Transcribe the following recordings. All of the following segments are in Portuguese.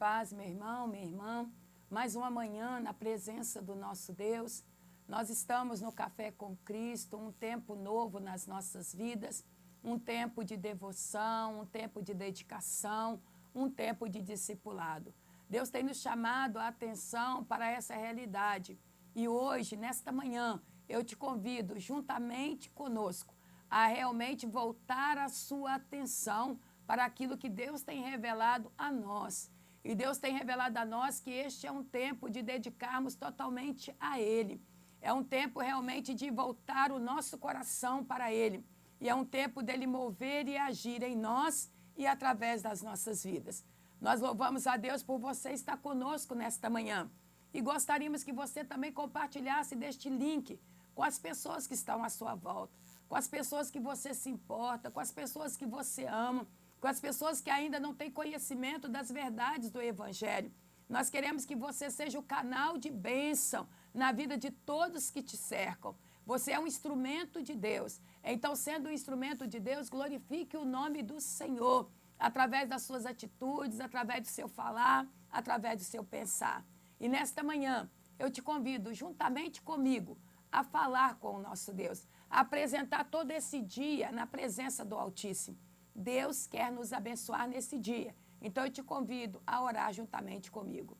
paz, meu irmão, minha irmã. Mais uma manhã na presença do nosso Deus. Nós estamos no Café com Cristo, um tempo novo nas nossas vidas, um tempo de devoção, um tempo de dedicação, um tempo de discipulado. Deus tem nos chamado a atenção para essa realidade. E hoje, nesta manhã, eu te convido, juntamente conosco, a realmente voltar a sua atenção para aquilo que Deus tem revelado a nós. E Deus tem revelado a nós que este é um tempo de dedicarmos totalmente a Ele. É um tempo realmente de voltar o nosso coração para Ele. E é um tempo dele mover e agir em nós e através das nossas vidas. Nós louvamos a Deus por você estar conosco nesta manhã. E gostaríamos que você também compartilhasse deste link com as pessoas que estão à sua volta, com as pessoas que você se importa, com as pessoas que você ama, com as pessoas que ainda não têm conhecimento das verdades do Evangelho. Nós queremos que você seja o canal de bênção na vida de todos que te cercam. Você é um instrumento de Deus. Então, sendo um instrumento de Deus, glorifique o nome do Senhor através das suas atitudes, através do seu falar, através do seu pensar. E nesta manhã, eu te convido, juntamente comigo, a falar com o nosso Deus, a apresentar todo esse dia na presença do Altíssimo. Deus quer nos abençoar nesse dia. Então, eu te convido a orar juntamente comigo.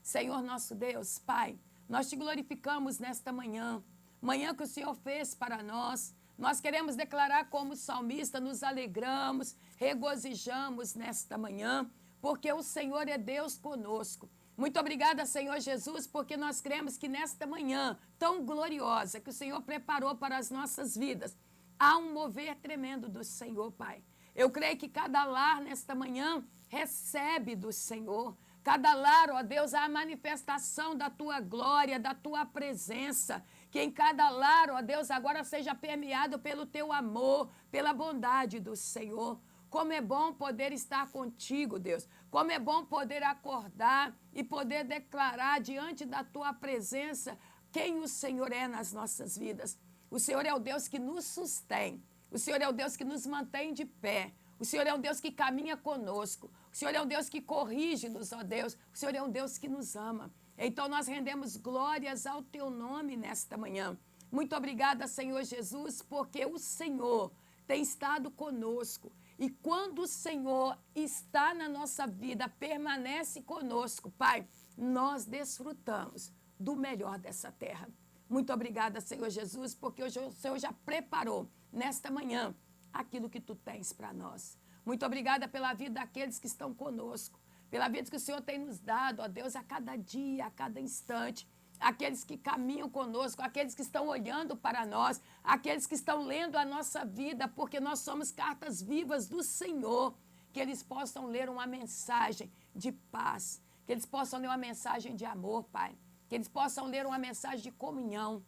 Senhor nosso Deus, Pai, nós te glorificamos nesta manhã, manhã que o Senhor fez para nós. Nós queremos declarar como salmista, nos alegramos, regozijamos nesta manhã, porque o Senhor é Deus conosco. Muito obrigada, Senhor Jesus, porque nós cremos que nesta manhã tão gloriosa que o Senhor preparou para as nossas vidas, há um mover tremendo do Senhor, Pai. Eu creio que cada lar nesta manhã recebe do Senhor. Cada lar, ó Deus, há a manifestação da Tua glória, da Tua presença. Que em cada lar, ó Deus, agora seja permeado pelo Teu amor, pela bondade do Senhor. Como é bom poder estar contigo, Deus. Como é bom poder acordar e poder declarar diante da Tua presença quem o Senhor é nas nossas vidas. O Senhor é o Deus que nos sustém. O Senhor é o Deus que nos mantém de pé. O Senhor é um Deus que caminha conosco. O Senhor é um Deus que corrige-nos, ó Deus. O Senhor é um Deus que nos ama. Então nós rendemos glórias ao Teu nome nesta manhã. Muito obrigada, Senhor Jesus, porque o Senhor tem estado conosco. E quando o Senhor está na nossa vida, permanece conosco, Pai, nós desfrutamos do melhor dessa terra. Muito obrigada, Senhor Jesus, porque hoje o Senhor já preparou nesta manhã aquilo que Tu tens para nós. Muito obrigada pela vida daqueles que estão conosco, pela vida que o Senhor tem nos dado, ó Deus, a cada dia, a cada instante. Aqueles que caminham conosco, aqueles que estão olhando para nós, aqueles que estão lendo a nossa vida, porque nós somos cartas vivas do Senhor. Que eles possam ler uma mensagem de paz, que eles possam ler uma mensagem de amor, Pai. Que eles possam ler uma mensagem de comunhão.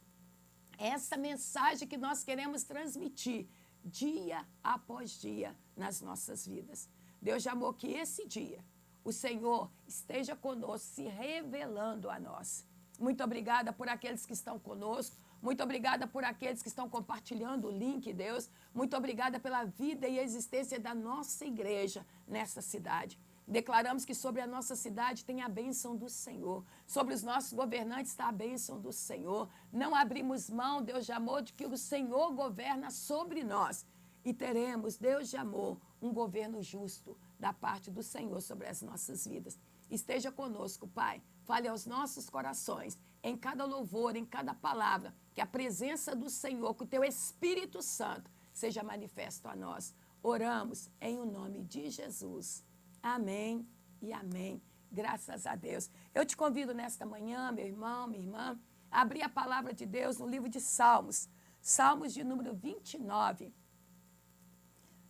Essa mensagem que nós queremos transmitir dia após dia nas nossas vidas. Deus já amou que esse dia o Senhor esteja conosco, se revelando a nós. Muito obrigada por aqueles que estão conosco. Muito obrigada por aqueles que estão compartilhando o link, Deus. Muito obrigada pela vida e existência da nossa igreja nessa cidade. Declaramos que sobre a nossa cidade tem a bênção do Senhor. Sobre os nossos governantes está a bênção do Senhor. Não abrimos mão, Deus de amor, de que o Senhor governa sobre nós. E teremos, Deus de amor, um governo justo da parte do Senhor sobre as nossas vidas. Esteja conosco, Pai. Fale aos nossos corações, em cada louvor, em cada palavra, que a presença do Senhor, que o Teu Espírito Santo seja manifesto a nós. Oramos em o nome de Jesus. Amém e amém. Graças a Deus. Eu te convido nesta manhã, meu irmão, minha irmã, a abrir a palavra de Deus no livro de Salmos. Salmos de número 29.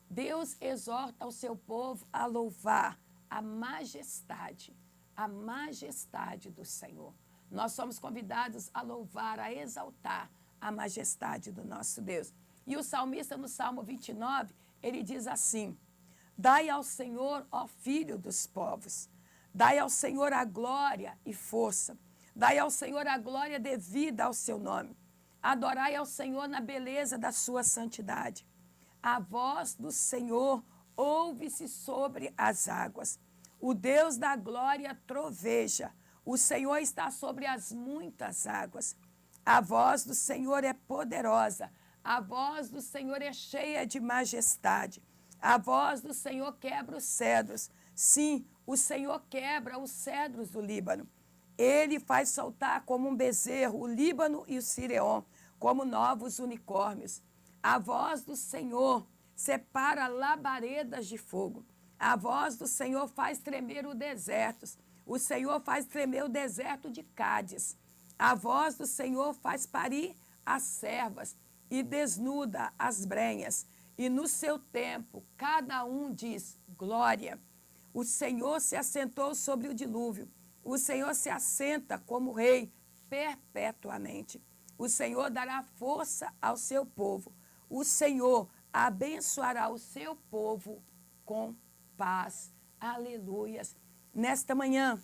Deus exorta o seu povo a louvar a majestade do Senhor. Nós somos convidados a louvar, a exaltar a majestade do nosso Deus. E o salmista no Salmo 29, ele diz assim: dai ao Senhor, ó filho dos povos, dai ao Senhor a glória e força, dai ao Senhor a glória devida ao seu nome. Adorai ao Senhor na beleza da sua santidade. A voz do Senhor ouve-se sobre as águas. O Deus da glória troveja. O Senhor está sobre as muitas águas. A voz do Senhor é poderosa. A voz do Senhor é cheia de majestade. A voz do Senhor quebra os cedros. Sim, o Senhor quebra os cedros do Líbano. Ele faz soltar como um bezerro o Líbano e o Sirion, como novos unicórnios. A voz do Senhor separa labaredas de fogo. A voz do Senhor faz tremer o deserto. O Senhor faz tremer o deserto de Cádiz. A voz do Senhor faz parir as servas e desnuda as brenhas. E no seu tempo, cada um diz glória. O Senhor se assentou sobre o dilúvio. O Senhor se assenta como rei perpetuamente. O Senhor dará força ao seu povo. O Senhor abençoará o seu povo com paz. Aleluias. Nesta manhã,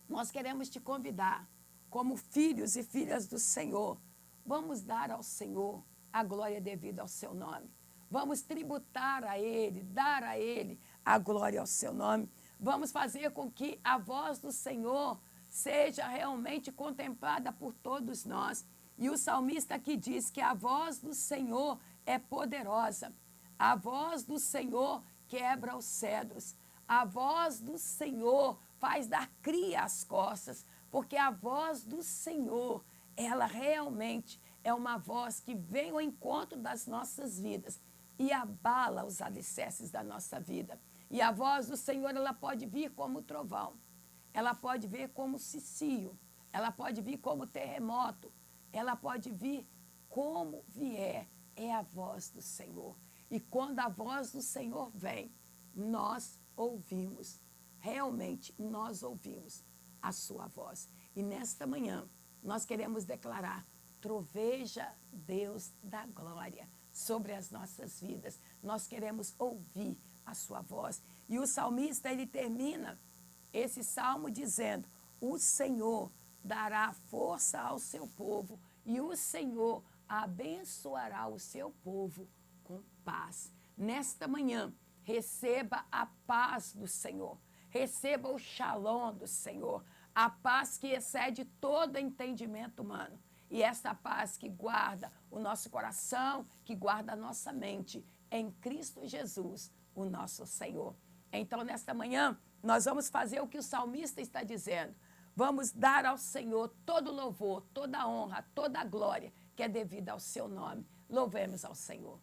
nós queremos te convidar, como filhos e filhas do Senhor, vamos dar ao Senhor a glória devida ao seu nome. Vamos tributar a Ele, dar a Ele a glória ao seu nome. Vamos fazer com que a voz do Senhor seja realmente contemplada por todos nós. E o salmista aqui diz que a voz do Senhor é poderosa. A voz do Senhor quebra os cedros. A voz do Senhor faz dar cria às costas, porque a voz do Senhor, ela realmente é uma voz que vem ao encontro das nossas vidas e abala os alicerces da nossa vida. E a voz do Senhor, ela pode vir como trovão, ela pode vir como cicio, ela pode vir como terremoto, ela pode vir como vier, é a voz do Senhor. E quando a voz do Senhor vem, nós ouvimos, realmente nós ouvimos a sua voz. E nesta manhã, nós queremos declarar, troveja Deus da glória sobre as nossas vidas. Nós queremos ouvir a sua voz. E o salmista, ele termina esse salmo dizendo, o Senhor dará força ao seu povo e o Senhor abençoará o seu povo com paz. Nesta manhã, receba a paz do Senhor, receba o shalom do Senhor, a paz que excede todo entendimento humano. E esta paz que guarda o nosso coração, que guarda a nossa mente, em Cristo Jesus, o nosso Senhor. Então, nesta manhã, nós vamos fazer o que o salmista está dizendo. Vamos dar ao Senhor todo louvor, toda honra, toda glória que é devida ao seu nome. Louvemos ao Senhor.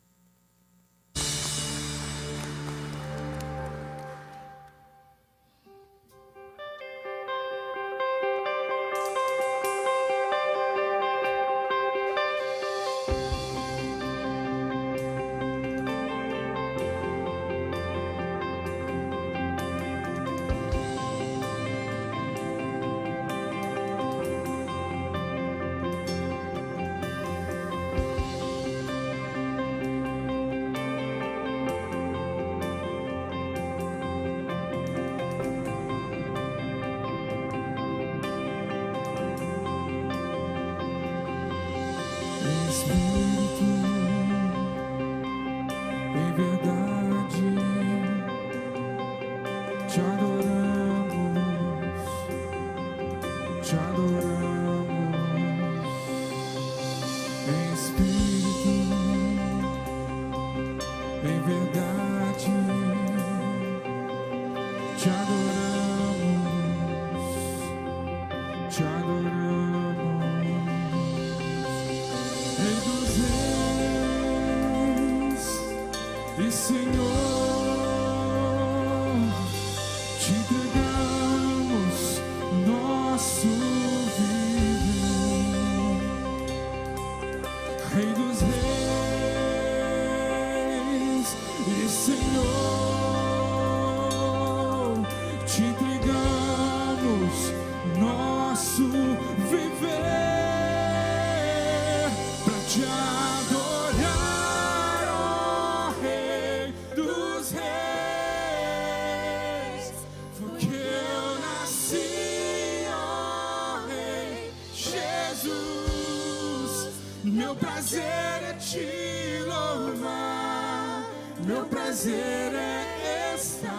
Meu prazer é te louvar, meu prazer é estar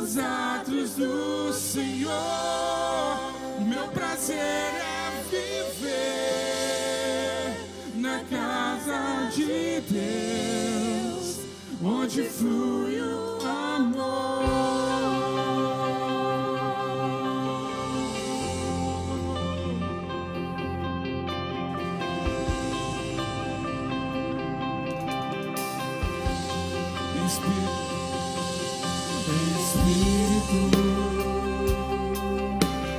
nos atos do Senhor. Meu prazer é viver na casa de Deus, onde flui o amor. Espírito,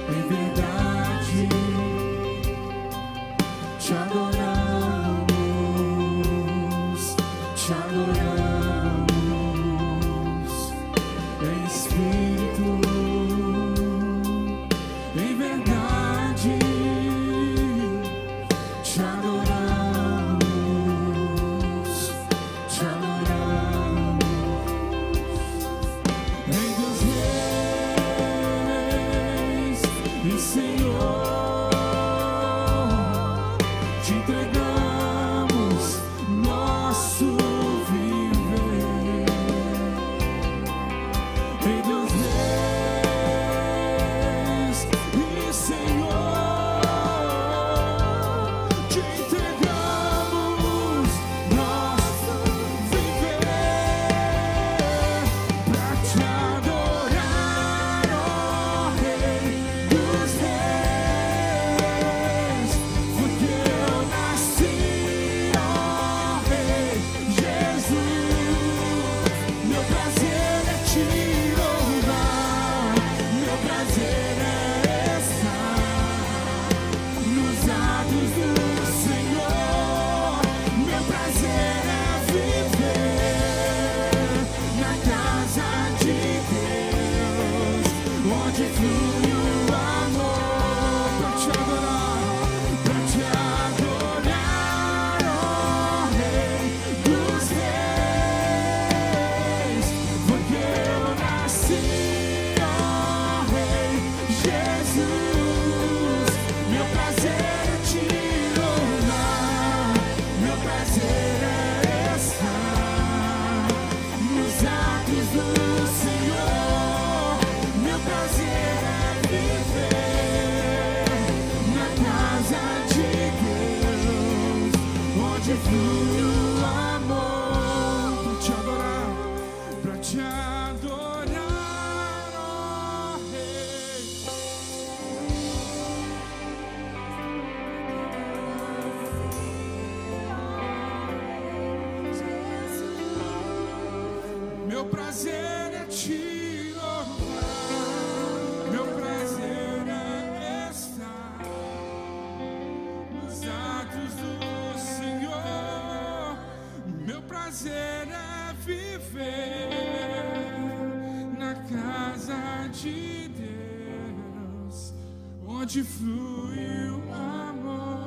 em verdade, te adoramos, te adoramos. Espírito, em verdade, te adoramos, te adoramos. Rei dos reis e Senhor, te entregamos nosso viver. Rei dos reis e Senhor, te entregamos nosso viver pra te adorar, ó Rei dos reis, porque eu nasci, ó Rei Jesus. Meu prazer é te louvar, meu prazer é estar nos atos do Senhor. Meu prazer é viver na casa de Deus, onde flui o amor. Pra te adorar, ó Rei dos reis, porque eu nasci, ó Rei Jesus. Meu prazer é te louvar, meu prazer é estar nos atos do Senhor. Meu prazer é viver na casa de Deus, onde flui o amor. Pra te adorar, ó Rei. Meu prazer é te louvar, meu prazer é estar nos atos do Senhor. Meu prazer é viver na casa de Deus, onde flui o amor.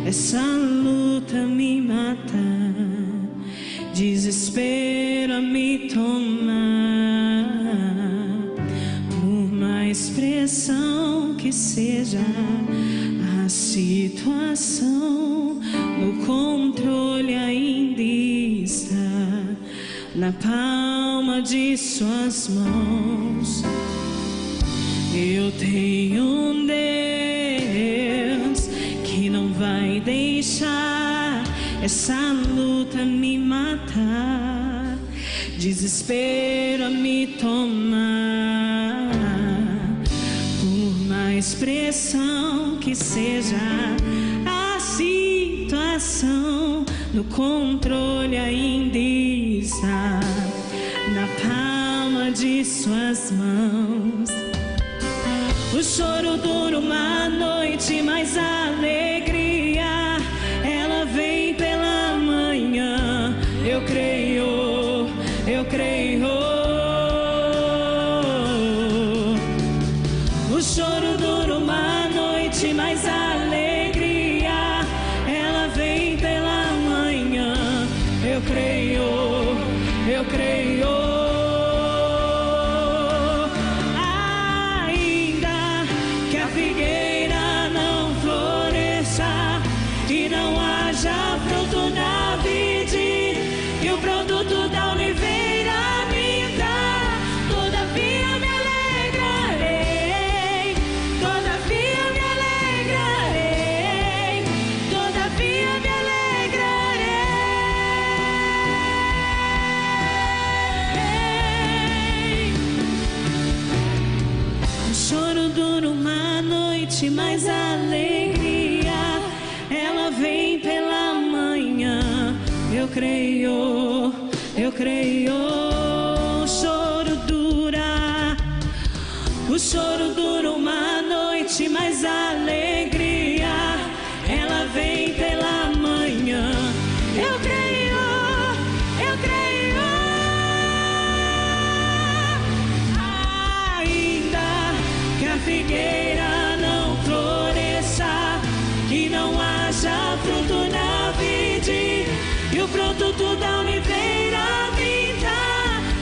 Essa luta me mata, desespero a me tomar. Por mais pressão que seja a situação, no controle ainda está na palma de suas mãos. Eu tenho um Deus que não vai deixar essa luta me matar, desespero a me tomar. Por mais pressão que seja a situação, no controle ainda está na palma de suas mãos. O choro dura uma noite, mas a alegria eu creio. Ainda que a figueira não floresça e não haja fruto na vide, e o produto da oliveira minta, todavia me alegrarei, todavia me alegrarei, todavia me alegrarei. O choro dura uma noite, mas a alegria ela vem pela manhã. Eu creio, eu creio. O choro dura uma noite, mas a alegria ela vem pela manhã. Eu creio, eu creio. Ainda que a figueira não floresça e não haja fruto na vide, e o produto da oliveira minta,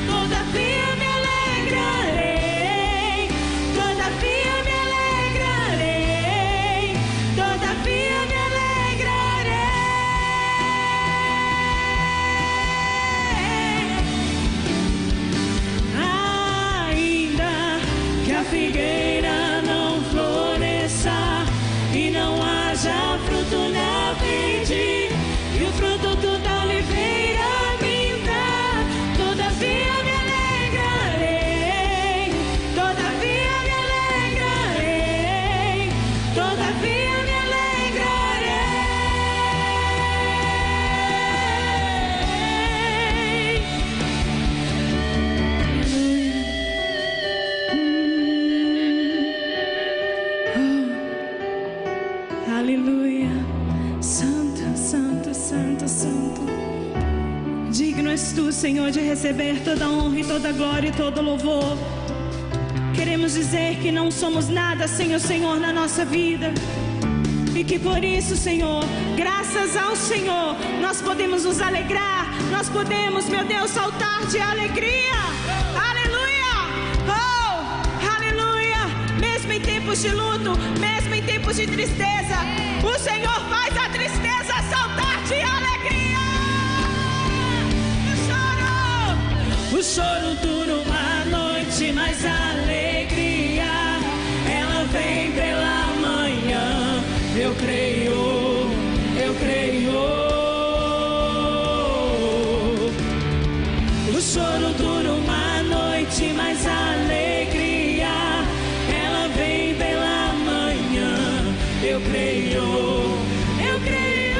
todavia me alegrarei, todavia me alegrarei, todavia me alegrarei. Ainda que a figueira não floresça e não haja fruto na vide, e o produto da oliveira minta, todavia me alegrarei, todavia me alegrarei, todavia me alegrarei. Aleluia. Santo, santo, santo, santo. Digno és tu, Senhor, de receber toda honra e toda glória e todo louvor. Queremos dizer que não somos nada sem o Senhor na nossa vida, e que por isso, Senhor, graças ao Senhor, nós podemos nos alegrar, nós podemos, meu Deus, saltar de alegria. Aleluia! Oh, aleluia! Mesmo em tempos de luto, mesmo em tempos de tristeza, o Senhor faz a tristeza saltar de alegria. O choro dura uma noite, mas a alegria ela vem pela manhã. Eu creio, eu creio. O choro dura uma noite, mas a alegria ela vem pela manhã. Eu creio, eu creio.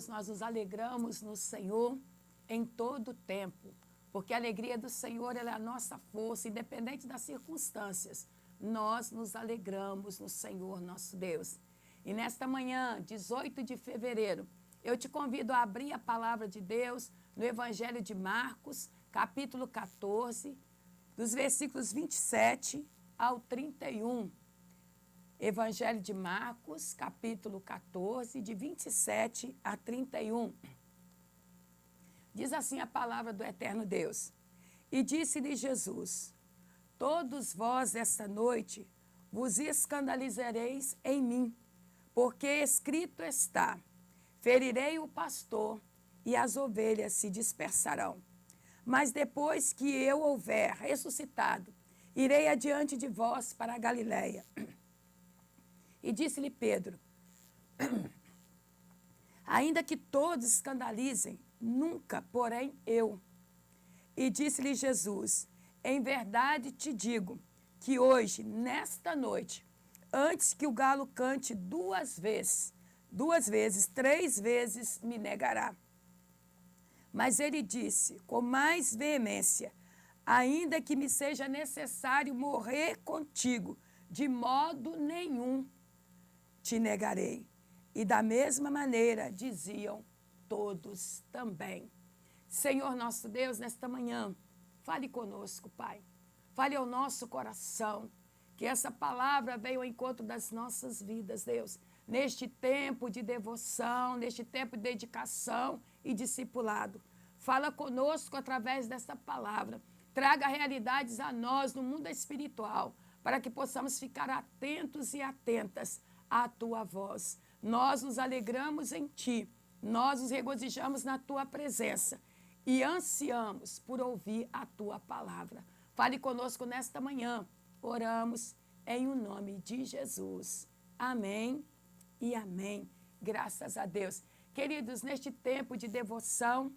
Deus, nós nos alegramos no Senhor em todo o tempo, porque a alegria do Senhor ela é a nossa força, independente das circunstâncias. Nós nos alegramos no Senhor, nosso Deus. E nesta manhã, 18 de fevereiro, eu te convido a abrir a palavra de Deus no Evangelho de Marcos, capítulo 14, dos versículos 27 ao 31. Evangelho de Marcos, capítulo 14, de 27 a 31. Diz assim a palavra do eterno Deus. E disse-lhe Jesus: todos vós esta noite vos escandalizareis em mim, porque escrito está: ferirei o pastor e as ovelhas se dispersarão. Mas depois que eu houver ressuscitado, irei adiante de vós para a Galiléia. E disse-lhe Pedro: ainda que todos escandalizem, nunca, porém, eu. E disse-lhe Jesus: em verdade te digo que hoje, nesta noite, antes que o galo cante duas vezes, 3 vezes me negará. Mas ele disse com mais veemência: ainda que me seja necessário morrer contigo, de modo nenhum te negarei. E da mesma maneira diziam todos também. Senhor nosso Deus, nesta manhã, fale conosco, Pai. Fale ao nosso coração, que essa palavra venha ao encontro das nossas vidas, Deus. Neste tempo de devoção, neste tempo de dedicação e discipulado. Fala conosco através dessa palavra. Traga realidades a nós no mundo espiritual, para que possamos ficar atentos e atentas à tua voz. Nós nos alegramos em ti, nós nos regozijamos na tua presença e ansiamos por ouvir a tua palavra. Fale conosco nesta manhã. Oramos em o nome de Jesus. Amém e amém. Graças a Deus. Queridos, neste tempo de devoção,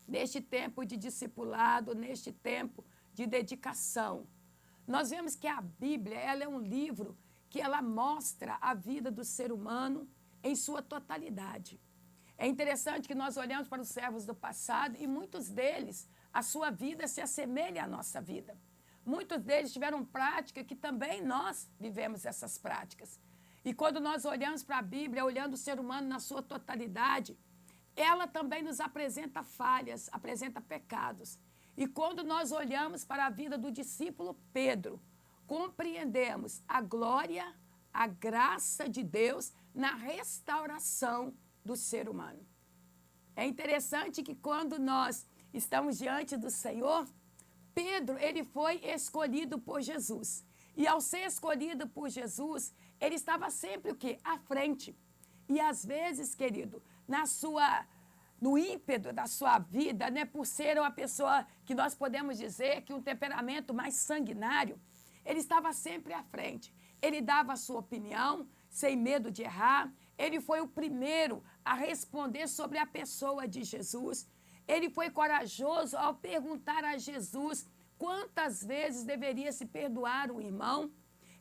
neste tempo de discipulado, neste tempo de dedicação, nós vemos que a Bíblia ela é um livro que ela mostra a vida do ser humano em sua totalidade. É interessante que nós olhamos para os servos do passado e muitos deles, a sua vida se assemelha à nossa vida. Muitos deles tiveram prática que também nós vivemos essas práticas. E quando nós olhamos para a Bíblia, olhando o ser humano na sua totalidade, ela também nos apresenta falhas, apresenta pecados. E quando nós olhamos para a vida do discípulo Pedro, compreendemos a glória, a graça de Deus na restauração do ser humano. É interessante que quando nós estamos diante do Senhor, Pedro, ele foi escolhido por Jesus. E ao ser escolhido por Jesus, ele estava sempre o quê? À frente. E às vezes, querido, no ímpeto da sua vida, né, por ser uma pessoa que nós podemos dizer que um temperamento mais sanguinário, ele estava sempre à frente. Ele dava a sua opinião, sem medo de errar. Ele foi o primeiro a responder sobre a pessoa de Jesus. Ele foi corajoso ao perguntar a Jesus quantas vezes deveria se perdoar um irmão.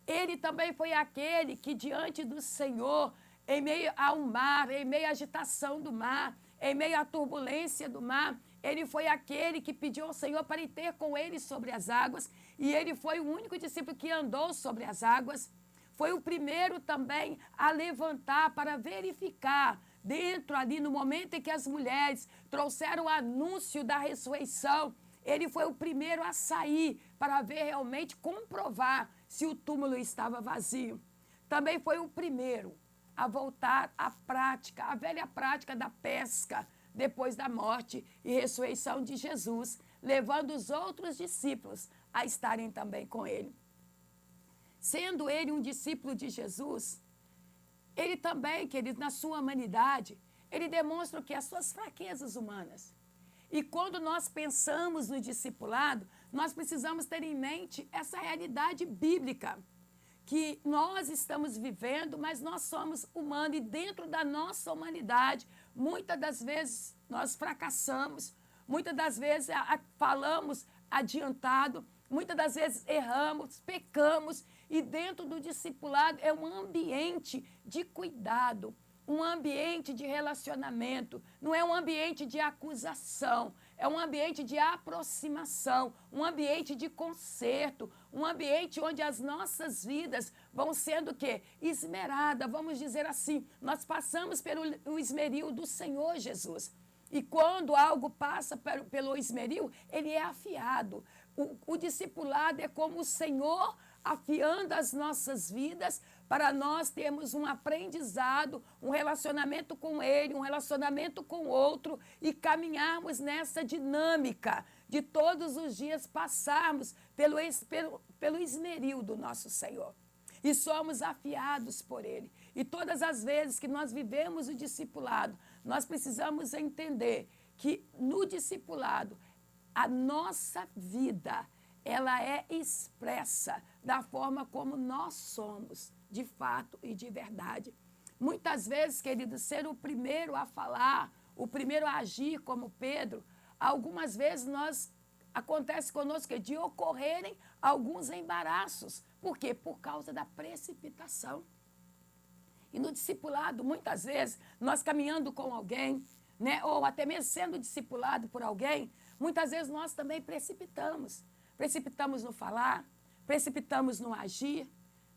Ele também foi aquele que, diante do Senhor, em meio ao mar, em meio à agitação do mar, em meio à turbulência do mar, ele foi aquele que pediu ao Senhor para ir ter com ele sobre as águas, e ele foi o único discípulo que andou sobre as águas. Foi o primeiro também a levantar para verificar, dentro ali, no momento em que as mulheres trouxeram o anúncio da ressurreição, ele foi o primeiro a sair para ver realmente, comprovar se o túmulo estava vazio. Também foi o primeiro a voltar à prática, a velha prática da pesca, depois da morte e ressurreição de Jesus, levando os outros discípulos a estarem também com ele. Sendo ele um discípulo de Jesus, ele também, querido, na sua humanidade, ele demonstra o que? As suas fraquezas humanas. E quando nós pensamos no discipulado, nós precisamos ter em mente essa realidade bíblica, que nós estamos vivendo, mas nós somos humanos e dentro da nossa humanidade, muitas das vezes nós fracassamos, muitas das vezes falamos adiantado, muitas das vezes erramos, pecamos, e dentro do discipulado é um ambiente de cuidado, um ambiente de relacionamento, não é um ambiente de acusação, é um ambiente de aproximação, um ambiente de conserto, um ambiente onde as nossas vidas vão sendo o quê? Esmerada, vamos dizer assim. Nós passamos pelo esmeril do Senhor Jesus. E quando algo passa pelo esmeril, ele é afiado. O discipulado é como o Senhor afiando as nossas vidas para nós termos um aprendizado, um relacionamento com Ele, um relacionamento com o outro e caminharmos nessa dinâmica de todos os dias passarmos pelo esmeril do nosso Senhor. E somos afiados por Ele. E todas as vezes que nós vivemos o discipulado, nós precisamos entender que no discipulado, a nossa vida, ela é expressa da forma como nós somos, de fato e de verdade. Muitas vezes, queridos, ser o primeiro a falar, o primeiro a agir como Pedro, algumas vezes acontece conosco de ocorrerem alguns embaraços. Por quê? Por causa da precipitação. E no discipulado, muitas vezes, nós caminhando com alguém, né, ou até mesmo sendo discipulado por alguém, muitas vezes nós também precipitamos. Precipitamos no falar, precipitamos no agir.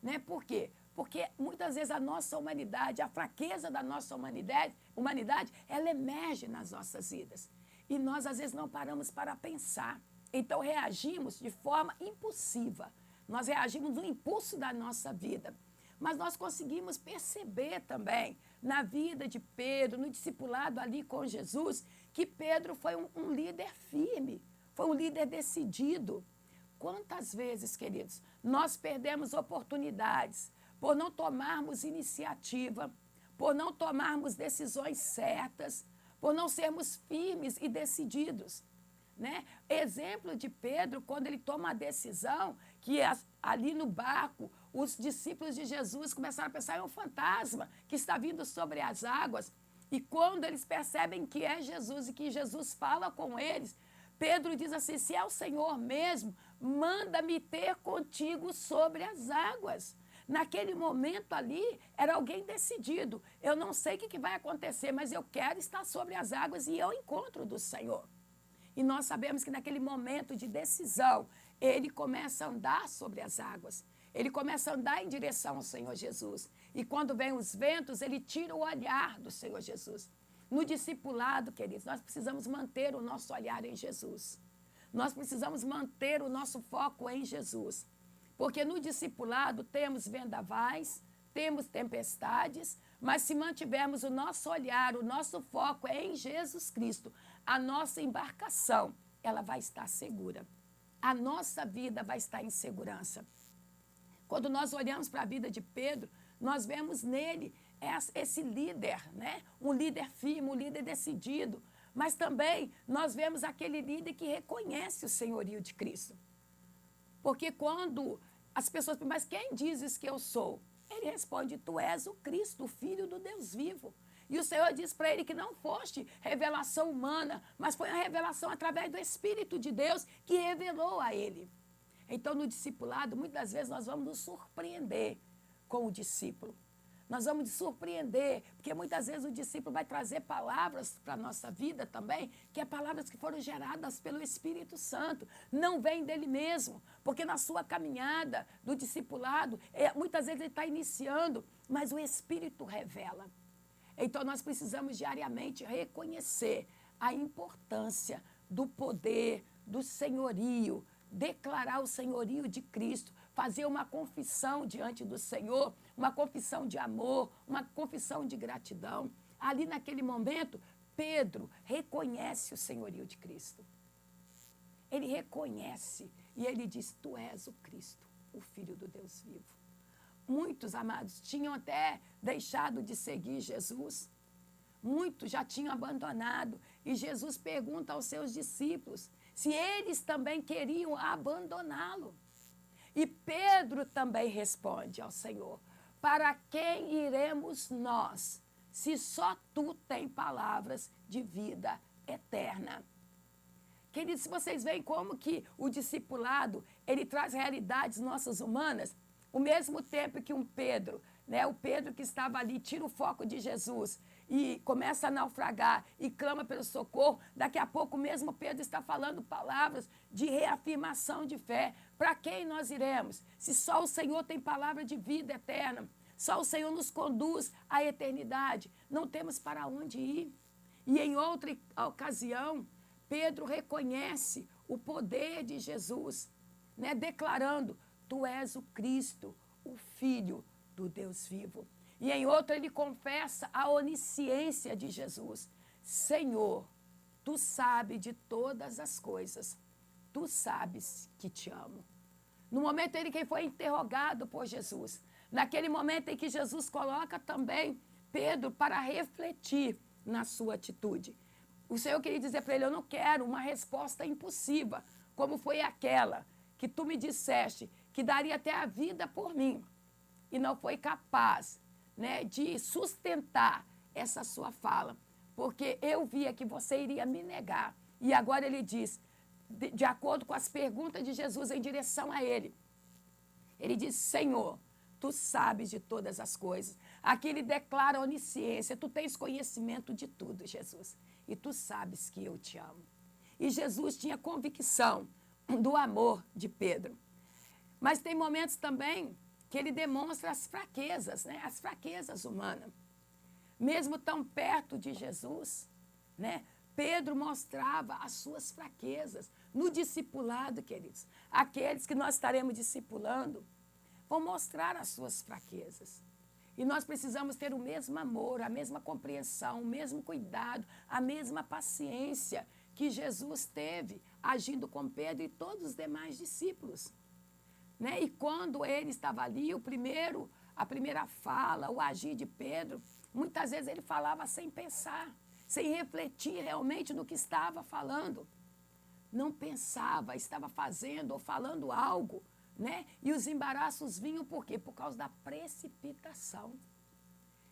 Né? Por quê? Porque muitas vezes a nossa humanidade, a fraqueza da nossa humanidade, ela emerge nas nossas vidas. E nós, às vezes, não paramos para pensar. Então, reagimos de forma impulsiva. Nós reagimos no impulso da nossa vida. Mas nós conseguimos perceber também, na vida de Pedro, no discipulado ali com Jesus, que Pedro foi um líder firme, foi um líder decidido. Quantas vezes, queridos, nós perdemos oportunidades por não tomarmos iniciativa, por não tomarmos decisões certas, por não sermos firmes e decididos. Né? Exemplo de Pedro, quando ele toma a decisão, que ali no barco, os discípulos de Jesus começaram a pensar em um fantasma que está vindo sobre as águas. E quando eles percebem que é Jesus e que Jesus fala com eles, Pedro diz assim, se é o Senhor mesmo, manda-me ter contigo sobre as águas. Naquele momento ali, era alguém decidido. Eu não sei o que vai acontecer, mas eu quero estar sobre as águas e ao encontro do Senhor. E nós sabemos que naquele momento de decisão, ele começa a andar sobre as águas. Ele começa a andar em direção ao Senhor Jesus. E quando vem os ventos, ele tira o olhar do Senhor Jesus. No discipulado, queridos, nós precisamos manter o nosso olhar em Jesus. Nós precisamos manter o nosso foco em Jesus. Porque no discipulado temos vendavais, temos tempestades, mas se mantivermos o nosso olhar, o nosso foco é em Jesus Cristo, a nossa embarcação, ela vai estar segura. A nossa vida vai estar em segurança. Quando nós olhamos para a vida de Pedro, nós vemos nele esse líder, né? Um líder firme, um líder decidido. Mas também nós vemos aquele líder que reconhece o senhorio de Cristo. Porque quando as pessoas perguntam, mas quem dizes que eu sou? Ele responde, tu és o Cristo, o Filho do Deus vivo. E o Senhor diz para ele que não foste revelação humana, mas foi a revelação através do Espírito de Deus que revelou a ele. Então, no discipulado, muitas vezes nós vamos nos surpreender com o discípulo. Nós vamos nos surpreender, porque muitas vezes o discípulo vai trazer palavras para a nossa vida também, que é palavras que foram geradas pelo Espírito Santo, não vem dele mesmo, porque na sua caminhada do discipulado, muitas vezes ele está iniciando, mas o Espírito revela. Então nós precisamos diariamente reconhecer a importância do poder, do senhorio, declarar o senhorio de Cristo, fazer uma confissão diante do Senhor, uma confissão de amor, uma confissão de gratidão. Ali naquele momento, Pedro reconhece o senhorio de Cristo. Ele reconhece e ele diz, tu és o Cristo, o Filho do Deus vivo. Muitos, amados, tinham até deixado de seguir Jesus. Muitos já tinham abandonado. E Jesus pergunta aos seus discípulos se eles também queriam abandoná-lo. E Pedro também responde ao Senhor, para quem iremos nós, se só tu tens palavras de vida eterna? Queridos, se vocês veem como que o discipulado, ele traz realidades nossas humanas, ao mesmo tempo que um Pedro né, o Pedro que estava ali tira o foco de Jesus e começa a naufragar e clama pelo socorro, daqui a pouco mesmo Pedro está falando palavras de reafirmação de fé. Para quem nós iremos? Se só o Senhor tem palavra de vida eterna, só o Senhor nos conduz à eternidade, não temos para onde ir. E em outra ocasião, Pedro reconhece o poder de Jesus, né, declarando: tu és o Cristo, o Filho do Deus vivo. E em outra ele confessa a onisciência de Jesus. Senhor, tu sabes de todas as coisas, tu sabes que te amo. No momento em que ele foi interrogado por Jesus, naquele momento em que Jesus coloca também Pedro para refletir na sua atitude. O Senhor queria dizer para ele: eu não quero uma resposta impulsiva, como foi aquela que tu me disseste, que daria até a vida por mim, e não foi capaz, né, de sustentar essa sua fala, porque eu via que você iria me negar. E agora ele diz, de acordo com as perguntas de Jesus em direção a ele, ele diz: Senhor, tu sabes de todas as coisas. Aqui ele declara a onisciência: tu tens conhecimento de tudo, Jesus, e tu sabes que eu te amo. E Jesus tinha convicção do amor de Pedro. Mas tem momentos também que ele demonstra as fraquezas, né? As fraquezas humanas. Mesmo tão perto de Jesus, né? Pedro mostrava as suas fraquezas no discipulado, queridos. Aqueles que nós estaremos discipulando vão mostrar as suas fraquezas. E nós precisamos ter o mesmo amor, a mesma compreensão, o mesmo cuidado, a mesma paciência que Jesus teve agindo com Pedro e todos os demais discípulos. Né? E quando ele estava ali, a primeira fala, o agir de Pedro, muitas vezes ele falava sem pensar, sem refletir realmente no que estava falando. Não pensava, estava fazendo ou falando algo, né? E os embaraços vinham por quê? Por causa da precipitação.